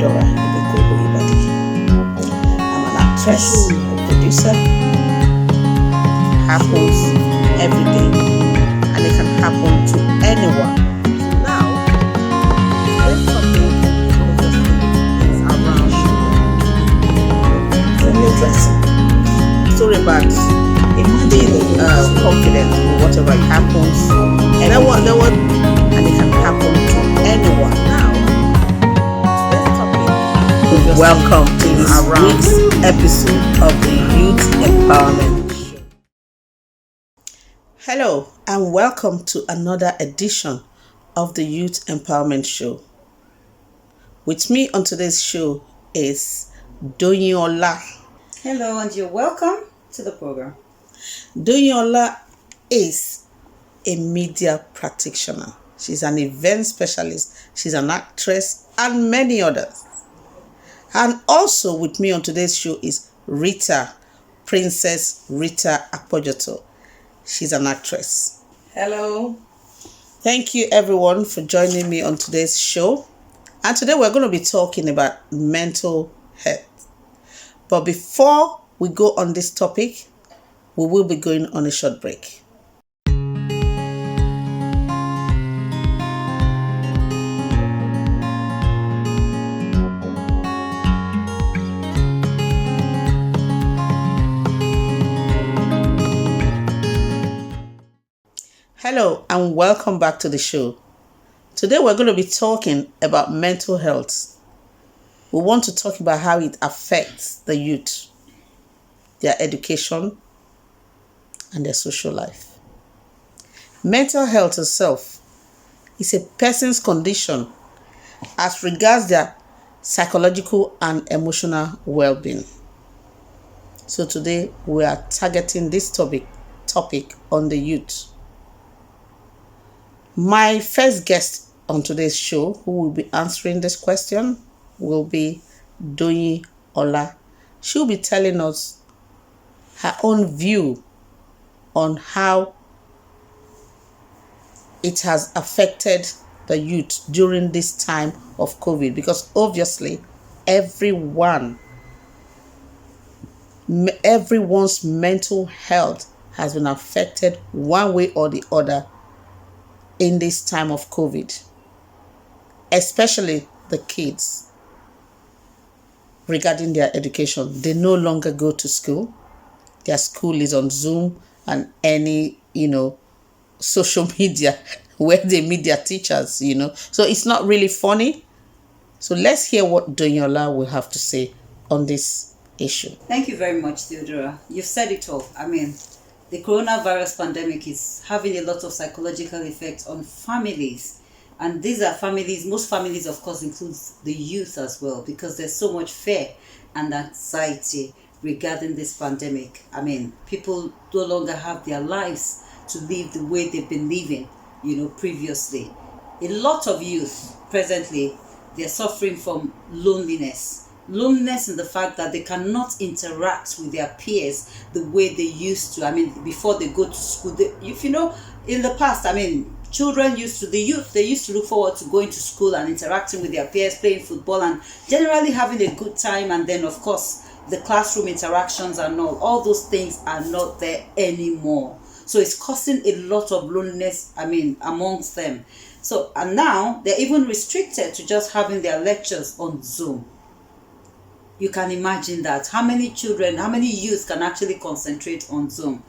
Theodora Ibekwe-Oyebade. I'm an actress, a producer. Happens every day, and it can happen to anyone. Now, this topic is around when you're dressing. Story about being confident with whatever happens, and and it can happen to anyone. Now, this topic. Welcome to this week's episode of the Youth Empowerment Show. Hello, and welcome to another edition of the Youth Empowerment Show. With me on today's show is Donyola. Hello, and you're welcome to the program. Donyola is a media practitioner. She's an event specialist. She's an actress and many others. And also with me on today's show is Princess Rita Akpojoto. She's an actress. Hello. Thank you everyone for joining me on today's show. And today we're going to be talking about mental health. But before we go on this topic, we will be going on a short break. Hello and welcome back to the show. Today we're going to be talking about mental health. We want to talk about how it affects the youth, their education, and their social life. Mental health itself is a person's condition as regards their psychological and emotional well-being. So today we are targeting this topic on the youth. My first guest on today's show who will be answering this question will be Donyola. She'll be telling us her own view on how it has affected the youth during this time of COVID, because obviously everyone's mental health has been affected one way or the other in this time of COVID, especially the kids regarding their education. They no longer go to school. Their school is on Zoom and any, social media where they meet their teachers, So it's not really funny. So let's hear what Donyola will have to say on this issue. Thank you very much, Theodora. You've said it all. The coronavirus pandemic is having a lot of psychological effects on families. And these are families, most families, of course, includes the youth as well, because there's so much fear and anxiety regarding this pandemic. People no longer have their lives to live the way they've been living, previously. A lot of youth presently, they're suffering from loneliness. Loneliness in the fact that they cannot interact with their peers the way they used to. Before they go to school, in the past, children they used to look forward to going to school and interacting with their peers, playing football and generally having a good time. And then, of course, the classroom interactions and all those things are not there anymore. So it's causing a lot of loneliness, amongst them. So, and now they're even restricted to just having their lectures on Zoom. You can imagine that. How many youth can actually concentrate on Zoom?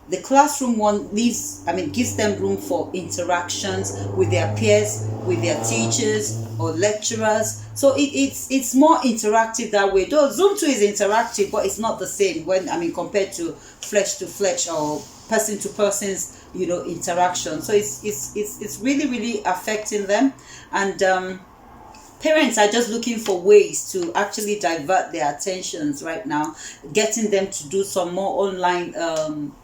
The classroom one gives them room for interactions with their peers, with their teachers or lecturers. So it's more interactive that way. Though Zoom too is interactive, but it's not the same compared to flesh to flesh or person to person's interaction. So it's really, really affecting them. And parents are just looking for ways to actually divert their attentions right now, getting them to do some more online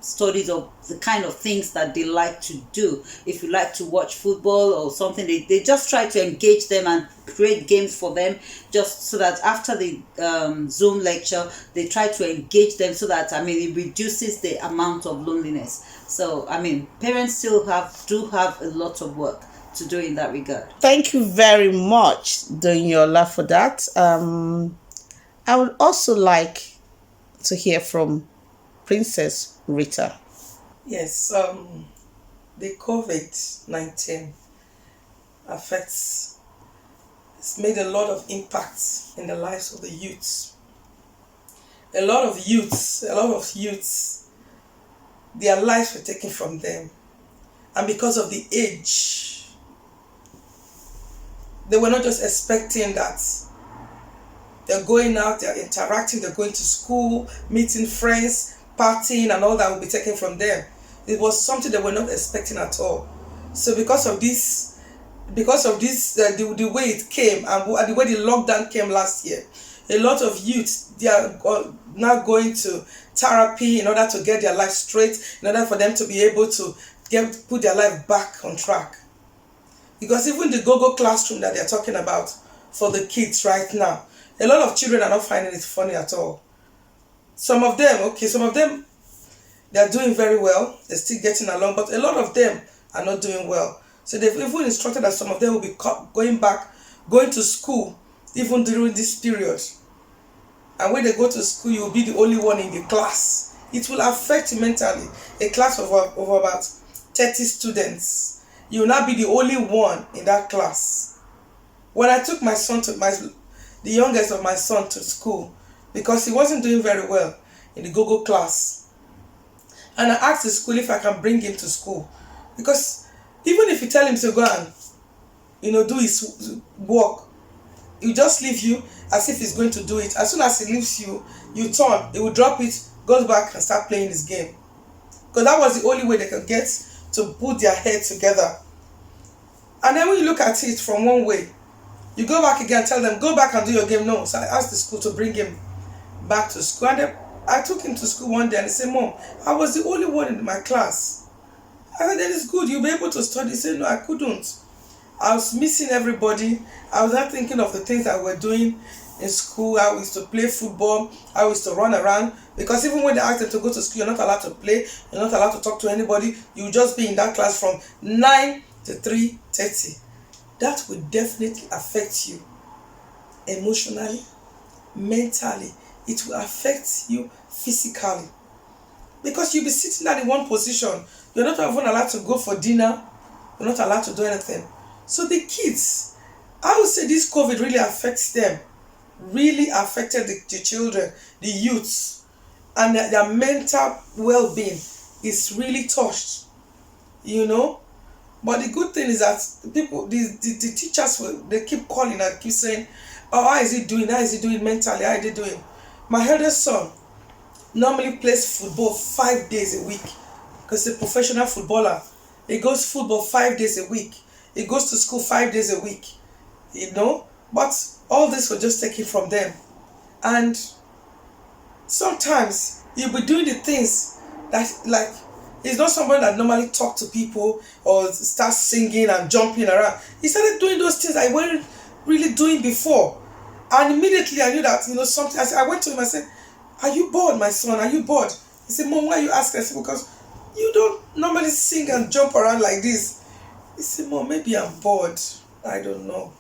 studies of the kind of things that they like to do. If you like to watch football or something, they just try to engage them and create games for them, just so that after the Zoom lecture, they try to engage them so that, it reduces the amount of loneliness. So, parents still do have a lot of work to do in that regard? Thank you very much, Donyola, for that. I would also like to hear from Princess Rita. Yes, the COVID-19 affects, it's made a lot of impact in the lives of the youths. A lot of youths, their lives were taken from them. And because of the age, they were not just expecting that they're going out, they're interacting, they're going to school, meeting friends, partying, and all that will be taken from them. It was something they were not expecting at all. So because of this, the way it came and the way the lockdown came last year, a lot of youth, they are now going to therapy in order to get their life straight, in order for them to be able to put their life back on track. Because even the go-go classroom that they're talking about for the kids right now, a lot of children are not finding it funny at all. Some of them, they're doing very well, they're still getting along, but a lot of them are not doing well. So they've even instructed that some of them will be going to school even during this period. And when they go to school, you'll be the only one in the class. It will affect you mentally. A class of about 30 students, you will not be the only one in that class. When I took my son the youngest of my son to school, because he wasn't doing very well in the go-go class, and I asked the school if I can bring him to school, because even if you tell him to go and do his work, he just leave you as if he's going to do it. As soon as he leaves you, you turn, he will drop it, goes back and start playing his game. Because that was the only way they could get to put their head together. And then when you look at it from one way, you go back again, tell them, go back and do your game. No. So I asked the school to bring him back to school. And then I took him to school one day and he said, Mom, I was the only one in my class. I said, that is good, you'll be able to study. He said, no, I couldn't. I was missing everybody. I was not thinking of the things that we were doing in school. I used to play football. I used to run around. Because even when they asked them to go to school, you're not allowed to play. You're not allowed to talk to anybody. You just be in that class from 9 to 3:30. That will definitely affect you emotionally, mentally. It will affect you physically. Because you'll be sitting at in one position. You're not even allowed to go for dinner. You're not allowed to do anything. So the kids, I would say this COVID really affects them. Really affected the children, the youths. And their mental well-being is really touched. But the good thing is that the teachers, they keep calling and keep saying, oh, how is he doing? How is he doing mentally? How is he doing? My eldest son normally plays football 5 days a week because he's a professional footballer. He goes football 5 days a week. He goes to school 5 days a week. But all this was just taken from them. And sometimes you'll be doing the things that, like, he's not somebody that normally talk to people or start singing and jumping around. He started doing those things I wasn't really doing before. And immediately I knew that, something. I went to him and said, are you bored, my son? Are you bored? He said, Mom, why are you asking? I said, because you don't normally sing and jump around like this. He said, Mom, maybe I'm bored. I don't know.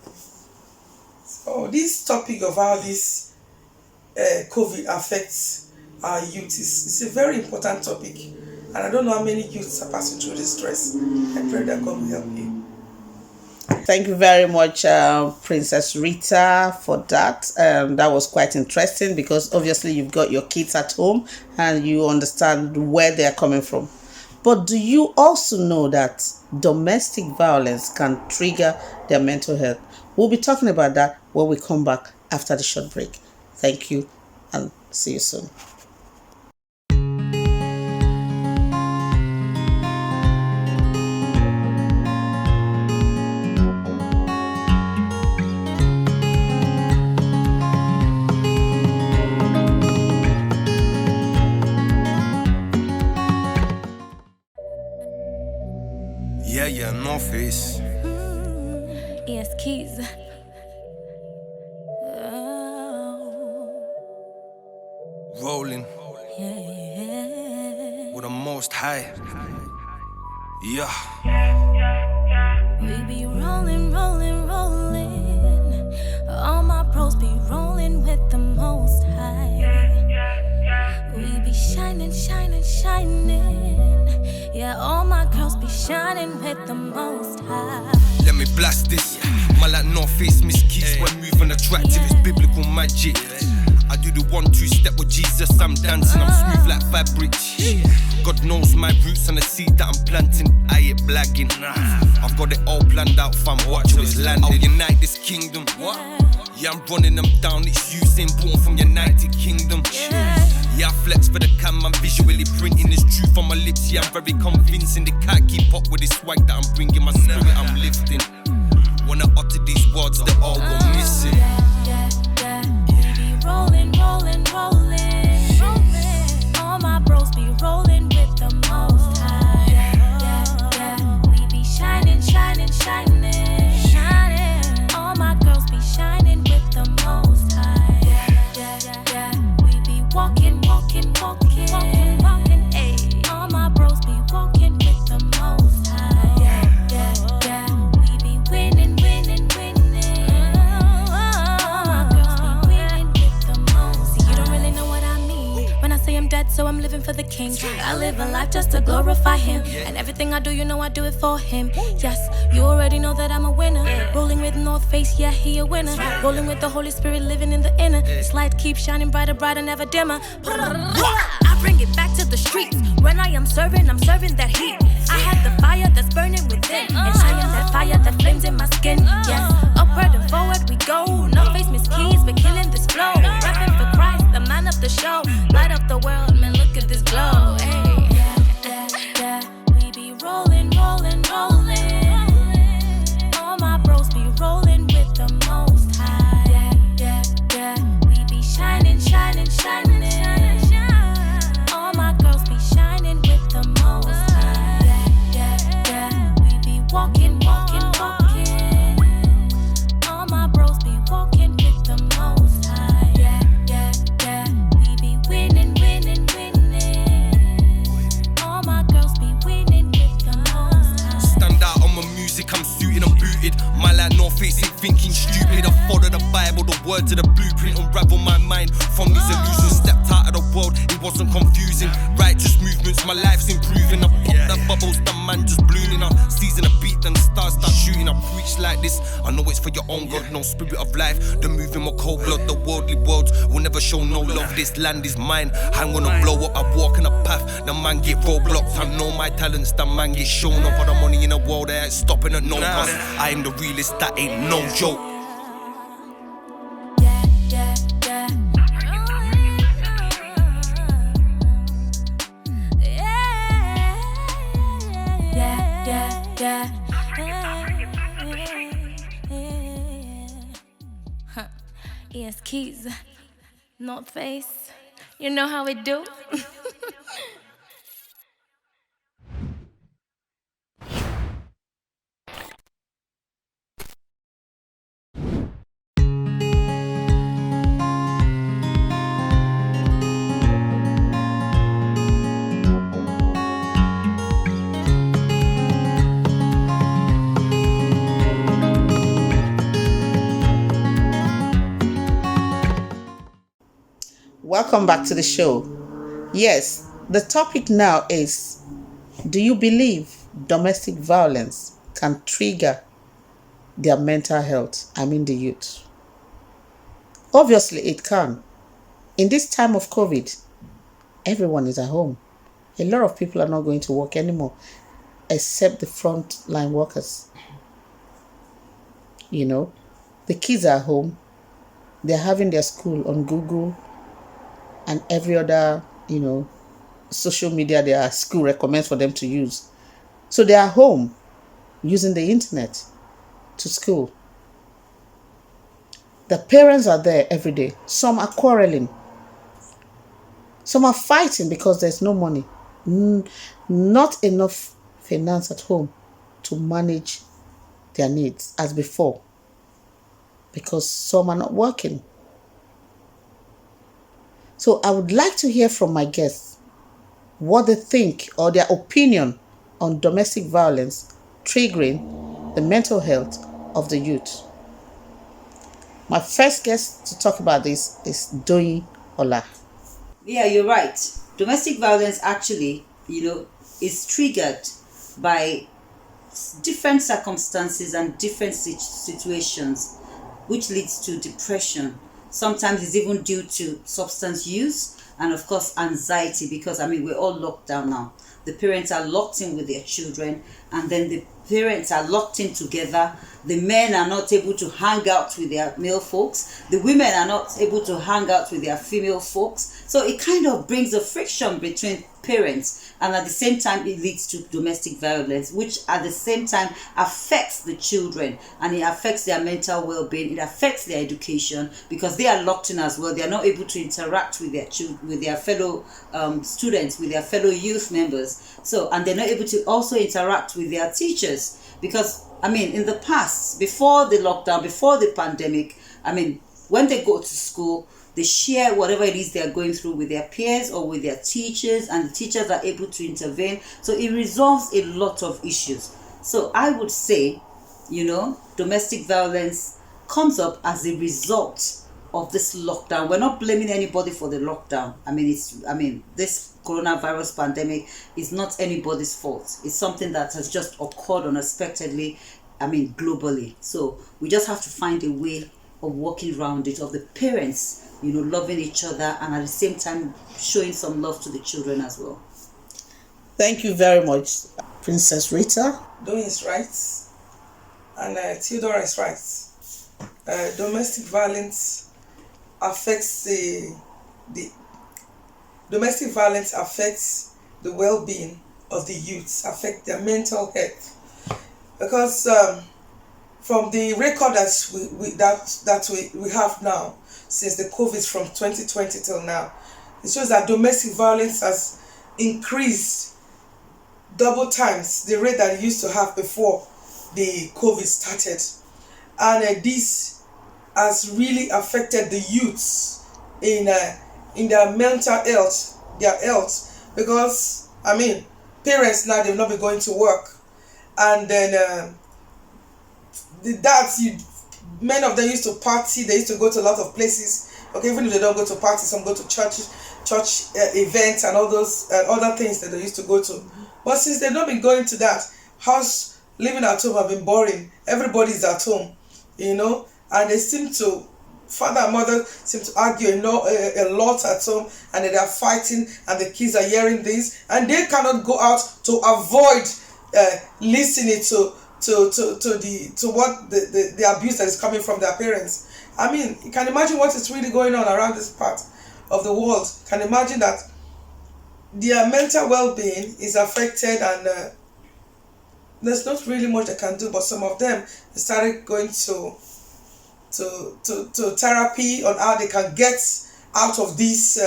So this topic of how this COVID affects our youth is a very important topic. And I don't know how many youths are passing through this stress. I pray that God will help you. Thank you very much, Princess Rita, for that. That was quite interesting because obviously you've got your kids at home and you understand where they're coming from. But do you also know that domestic violence can trigger their mental health? We'll be talking about that when we come back after the short break. Thank you and see you soon. Yeah, no face. Yes, keys. Rolling with the most high. Yeah. We be shining, shining, shining. Yeah, all my girls be shining with the most high. Let me blast this. My like North Face Miss Keys. When moving attractive, it's biblical magic. I do the 1-2 step with Jesus. I'm dancing, I'm smooth like fabric. God knows my roots and the seed that I'm planting. I ain't blagging. I've got it all planned out, fam. Watch how it's landing. I'll unite this kingdom. What? Yeah, I'm running them down. It's Usain born from United Kingdom. Yeah, I flex for the cam. I'm visually printing this truth on my lips. Yeah, I'm very convincing. They can't keep up with this swag that I'm bringing. My spirit I'm lifting. When I utter these words, they all go missing. We be rolling, rolling, rolling. All my bros be rolling with the most high. We be shining, shining, shining, shining. All my girls be shining with the most high. We be walking, walking, walking, walking, walking. Ayy. All my bros be walking with the most high. We be winning, winning, winning. All my girls be winning with the most. See, you don't really know what I mean when I say I'm dead, so I'm living for the king. I live a life just to glorify him, and everything I do, you know I do it for him. Yes, you already know that I'm a winner. Rolling with North Face, yeah, he a winner. Rolling with the Holy Spirit, living in the inner. This light keeps shining brighter, brighter, never dimmer. I bring it back to the streets. When I am serving, I'm serving that heat. I have the fire that's burning within, and shining that fire that flames in my skin. Yes, upward and forward we go. No face, Miss Keys, we're killing this flow. Rapping for Christ, the man of the show. Light up the world, man, look at this glow. Hey. We be rolling, rolling, rolling. All my bros be rolling with the most high. We be shining, shining, shining. All my girls be shining with the most high. We be walking, walking, walking. All my bros be walking with the most high. We be winning, winning, winning. All my girls be winning with the most high. Stand out on my music, I'm suited, I'm booted. My like North Face ain't thinking stupid. I follow the Bible, the words of the blueprint. Unravel my mind from these illusions. Stepped out of the world, it wasn't confusing. Righteous movements, my life's improving. I pop the bubbles, the man just blooming. I season a beat, then the stars start shooting. I preach like this, I know it's for your own God. No spirit of life, the moving my cold blood. The worldly world will never show no love. This land is mine, I'm gonna blow up. I walk in a path, the man get roadblocks. I know my talents, the man get shown up. All the money in the world, I ain't stopping at no cost. I am the realest, that ain't no joke. Yes, Keys, North Face, you know how we do. Welcome back to the show. Yes, the topic now is, do you believe domestic violence can trigger their mental health? I mean the youth. Obviously it can. In this time of COVID, everyone is at home. A lot of people are not going to work anymore, except the frontline workers. You know, the kids are home. They're having their school on Google and every other, social media their school recommends for them to use. So they are home using the internet to school. The parents are there every day. Some are quarreling. Some are fighting because there's no money. Not enough finance at home to manage their needs as before, because some are not working. So I would like to hear from my guests what they think or their opinion on domestic violence triggering the mental health of the youth. My first guest to talk about this is Doyin Ola. Yeah, you're right. domestic violence actually, is triggered by different circumstances and different situations, which leads to depression. Sometimes it's even due to substance use and, of course, anxiety, because we're all locked down now. The parents are locked in with their children, and then the parents are locked in together. The men are not able to hang out with their male folks. The women are not able to hang out with their female folks. So it kind of brings a friction between parents, and at the same time it leads to domestic violence, which at the same time affects the children, and it affects their mental well-being, it affects their education, because they are locked in as well. They are not able to interact with their fellow students, with their fellow youth members. So, and they're not able to also interact with their teachers, because in the past, before the lockdown, before the pandemic, when they go to school, they share whatever it is they're going through with their peers or with their teachers, and the teachers are able to intervene. So it resolves a lot of issues. So I would say, domestic violence comes up as a result of this lockdown. We're not blaming anybody for the lockdown. This coronavirus pandemic is not anybody's fault. It's something that has just occurred unexpectedly, globally. So we just have to find a way of working around it, of the parents, loving each other, and at the same time showing some love to the children as well. Thank you very much, Princess Rita. Doing is right, and Theodora is right. Domestic violence affects the domestic violence affects the well-being of the youths, affect their mental health, because from the record that we have now, since the COVID from 2020 till now, it shows that domestic violence has increased double times the rate that it used to have before the COVID started. And this has really affected the youths in their mental health, because parents now, they've not been going to work, and then many of them used to party. They used to go to a lot of places. Okay, even if they don't go to parties, some go to church events and all those other things that they used to go to. But since they've not been going to that, living at home have been boring. Everybody's at home, and they seem to, father and mother seem to argue a lot at home, and they are fighting, and the kids are hearing this, and they cannot go out to avoid listening to what the abuse that is coming from their parents. You can imagine what is really going on around this part of the world. Can imagine that their mental well-being is affected, and there's not really much they can do. But some of them started going to therapy on how they can get out of this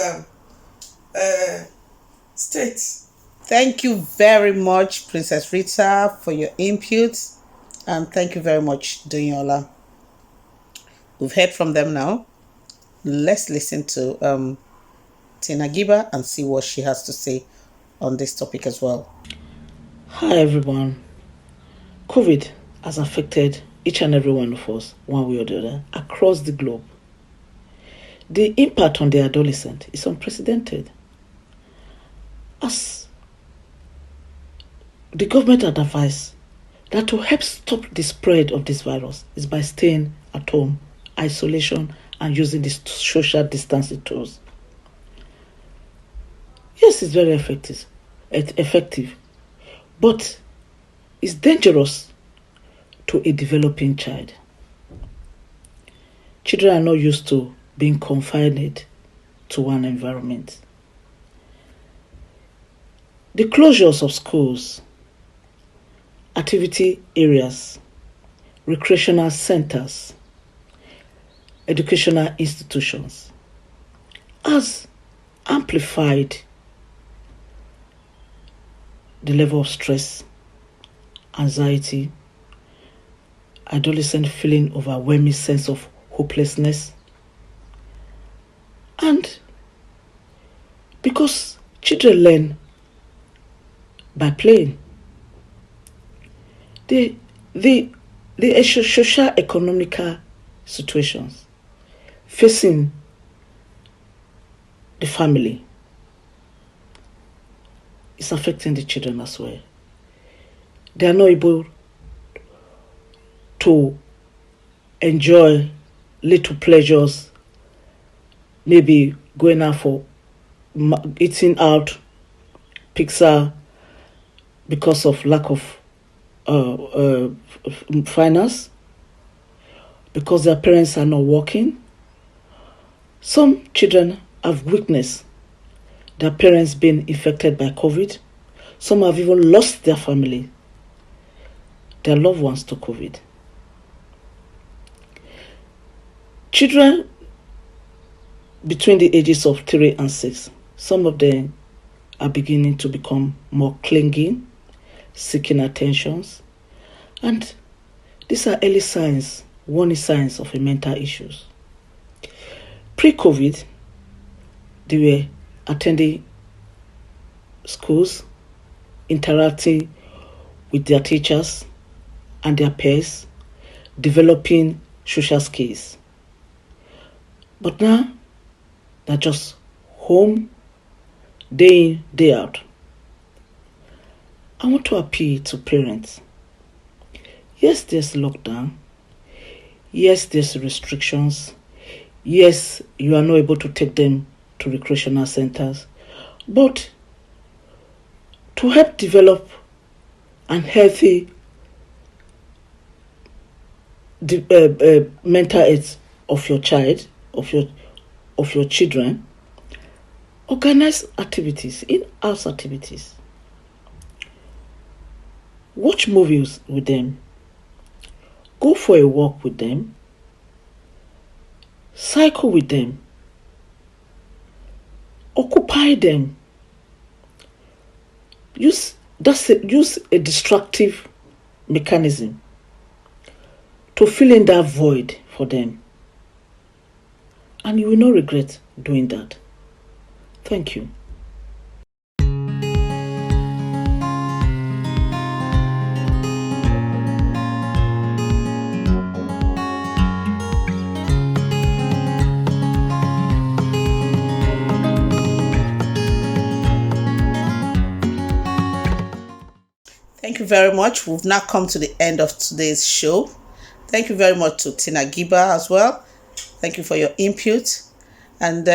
state. Thank you very much, Princess Rita, for your input, and thank you very much, Dunyola. We've heard from them now. Let's listen to Tina Giba and see what she has to say on this topic as well. Hi everyone. COVID has affected each and every one of us, one way or the other, across the globe. The impact on the adolescent is unprecedented. As the government had advised that to help stop the spread of this virus is by staying at home, isolation, and using the social distancing tools. Yes, it's very effective, but it's dangerous to a developing child. Children are not used to being confined to one environment. The closures of schools, activity areas, recreational centers, educational institutions has amplified the level of stress, anxiety, adolescent feeling overwhelming sense of hopelessness. And because children learn by playing, the social economical situations facing the family it's affecting the children as well. They are not able to enjoy little pleasures, maybe going out for eating out, pizza, because of lack of finance, because their parents are not working. Some children have witnessed their parents being infected by COVID. Some have even lost their family, their loved ones, to COVID. Children between the ages of 3 and 6, some of them are beginning to become more clingy, seeking attentions, and these are early signs, warning signs of a mental issues. Pre-COVID, they were attending schools, interacting with their teachers and their peers, developing social skills. But now, they're just home, day in, day out. I want to appeal to parents. Yes, there's lockdown. Yes, there's restrictions. Yes, you are not able to take them to recreational centers. But to help develop an healthy mental health of your child, of your children, organize activities, in-house activities. Watch movies with them. Go for a walk with them. Cycle with them. Occupy them. Use a destructive mechanism to fill in that void for them. And you will not regret doing that. Thank you. Thank you very much. We've now come to the end of today's show. Thank you very much to Tina Giba as well. Thank you for your input. And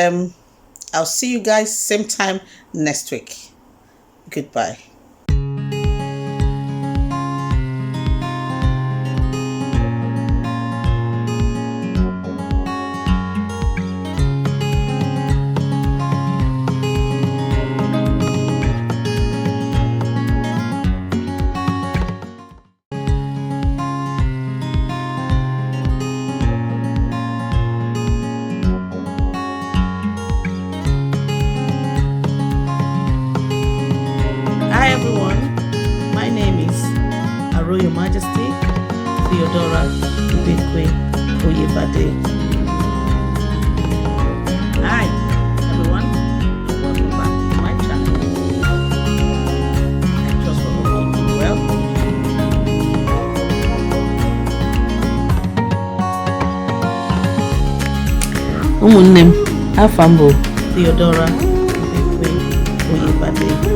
I'll see you guys same time next week. Goodbye. Hi everyone, my name is Her Royal Majesty Theodora Ibekwe-Oyebade. Hi everyone, welcome back to my channel. I trust we're all doing well. Ụmụnne m, afọ m bụ Theodora Ibekwe-Oyebade.